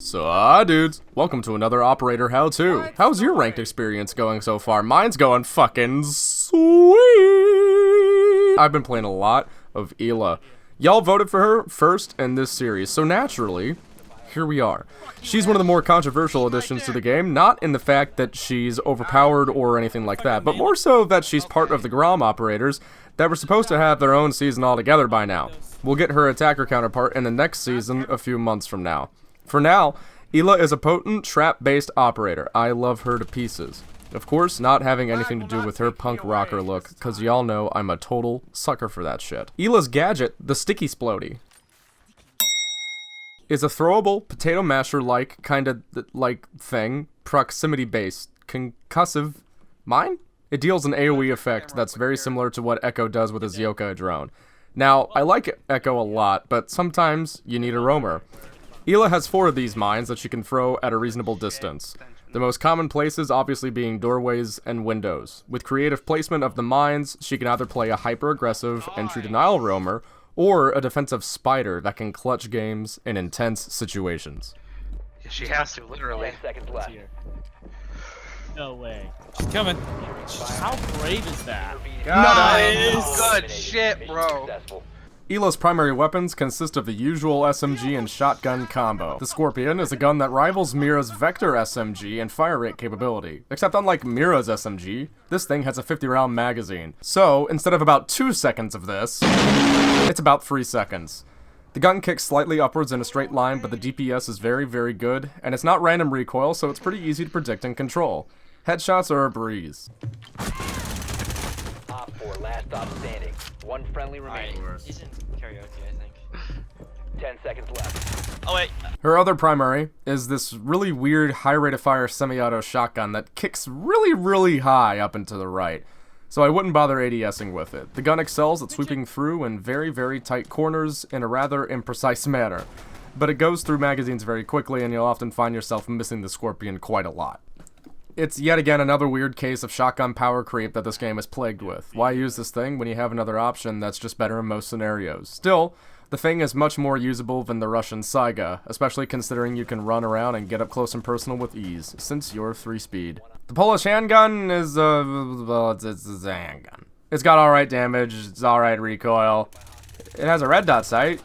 So, dudes, welcome to another Operator How-To. How's your ranked experience going so far? Mine's going fucking sweet! I've been playing a lot of Ela. Y'all voted for her first in this series, so naturally, here we are. She's one of the more controversial additions to the game, not in the fact that she's overpowered or anything like that, but more so that she's part of the Grom operators that were supposed to have their own season altogether by now. We'll get her attacker counterpart in the next season a few months from now. For now, Ela is a potent, trap-based operator. I love her to pieces. Of course, not having anything to do with her punk rocker look, cause y'all know I'm a total sucker for that shit. Ela's gadget, the Sticky Splody, is a throwable, potato masher-like, kinda like thing, proximity-based, concussive mine? It deals an AoE effect that's very similar to what Echo does with his Yoka drone. Now, I like Echo a lot, but sometimes you need a roamer. Ela has 4 of these mines that she can throw at a reasonable distance. The most common places obviously being doorways and windows. With creative placement of the mines, she can either play a hyper-aggressive entry denial roamer, or a defensive spider that can clutch games in intense situations. Yeah, she has to, literally. 10 seconds left. No way. She's coming. How brave is that? Nice! Good shit, bro. Successful. Ela's primary weapons consist of the usual SMG and shotgun combo. The Scorpion is a gun that rivals Mira's Vector SMG and fire rate capability. Except unlike Mira's SMG, this thing has a 50-round magazine. So, instead of about 2 seconds of this, it's about 3 seconds. The gun kicks slightly upwards in a straight line, but the DPS is very, very good, and it's not random recoil, so it's pretty easy to predict and control. Headshots are a breeze. Op 4, last stop standing. One friendly remaining. He's in karaoke, I think. 10 seconds left. Oh wait. Her other primary is this really weird high rate of fire semi-auto shotgun that kicks really, really high up and to the right. So I wouldn't bother ADSing with it. The gun excels at sweeping through in very, very tight corners in a rather imprecise manner. But it goes through magazines very quickly, and you'll often find yourself missing the Scorpion quite a lot. It's yet again another weird case of shotgun power creep that this game is plagued with. Why use this thing when you have another option that's just better in most scenarios? Still, the thing is much more usable than the Russian Saiga, especially considering you can run around and get up close and personal with ease, since you're 3-speed. The Polish handgun is, well, it's a handgun. It's got alright damage, it's alright recoil. It has a red dot sight,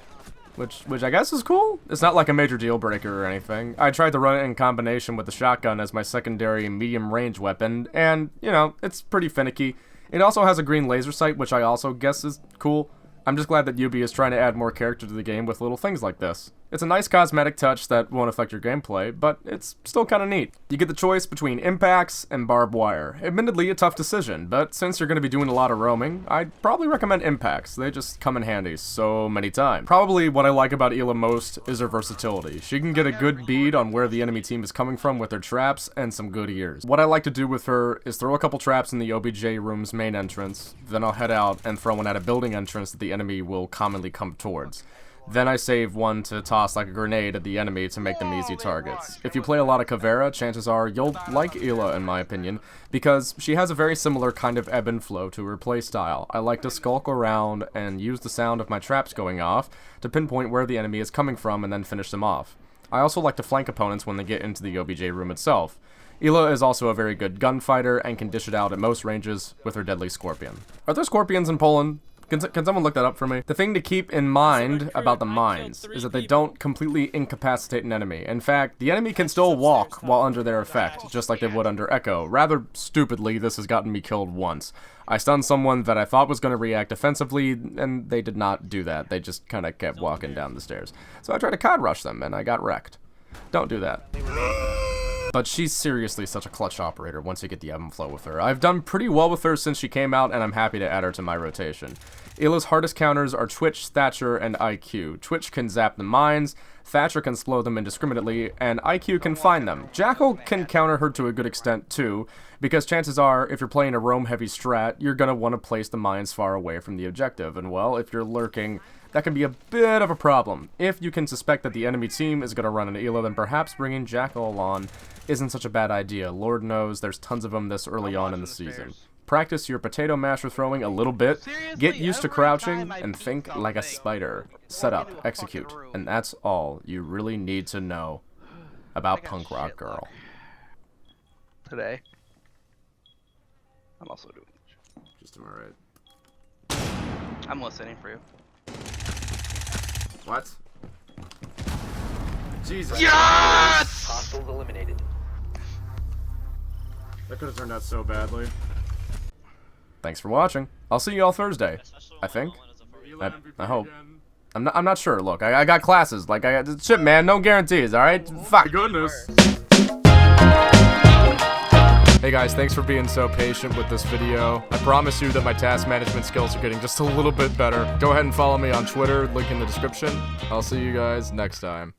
which I guess is cool. It's not like a major deal breaker or anything. I tried to run it in combination with the shotgun as my secondary medium range weapon, and, you know, it's pretty finicky. It also has a green laser sight, which I also guess is cool. I'm just glad that Yubi is trying to add more character to the game with little things like this. It's a nice cosmetic touch that won't affect your gameplay, but it's still kinda neat. You get the choice between impacts and barbed wire. Admittedly a tough decision, but since you're gonna be doing a lot of roaming, I'd probably recommend impacts. They just come in handy so many times. Probably what I like about Ela most is her versatility. She can get a good bead on where the enemy team is coming from with their traps and some good ears. What I like to do with her is throw a couple traps in the OBJ room's main entrance, then I'll head out and throw one at a building entrance that the enemy will commonly come towards. Then I save one to toss like a grenade at the enemy to make them easy targets. If you play a lot of Caveira, chances are you'll like Ela in my opinion, because she has a very similar kind of ebb and flow to her playstyle. I like to skulk around and use the sound of my traps going off to pinpoint where the enemy is coming from and then finish them off. I also like to flank opponents when they get into the OBJ room itself. Ela is also a very good gunfighter and can dish it out at most ranges with her deadly Scorpion. Are there Scorpions in Poland? Can someone look that up for me? The thing to keep in mind about the mines is that they don't completely incapacitate an enemy. In fact, the enemy can still walk while under their effect, just like they would under Echo. Rather stupidly, this has gotten me killed once. I stunned someone that I thought was going to react offensively, and they did not do that. They just kind of kept walking down the stairs. So I tried to cod rush them, and I got wrecked. Don't do that. But she's seriously such a clutch operator once you get the ebb and flow with her. I've done pretty well with her since she came out, and I'm happy to add her to my rotation. Ela's hardest counters are Twitch, Thatcher, and IQ. Twitch can zap the mines, Thatcher can slow them indiscriminately, and IQ can find them. Jackal can counter her to a good extent too, because chances are, if you're playing a roam-heavy strat, you're gonna want to place the mines far away from the objective, and well, if you're lurking, that can be a bit of a problem. If you can suspect that the enemy team is gonna run an Ela, then perhaps bringing Jackal on isn't such a bad idea. Lord knows there's tons of them this early on in the season. Practice your potato masher throwing a little bit, get used to crouching, and think like a spider. Set up, execute, and that's all you really need to know. about I got Punk Rock shit Girl. luck today. I'm also doing. Just am I right? I'm listening for you. What? Jesus. Yes! Hostiles eliminated. That could have turned out so badly. Thanks for watching. I'll see you all Thursday. I think. I hope. I'm not sure. Look, I got classes. Like, I got shit, man. No guarantees. All right. Fuck. Goodness. Hey guys, thanks for being so patient with this video. I promise you that my task management skills are getting just a little bit better. Go ahead and follow me on Twitter, link in the description. I'll see you guys next time.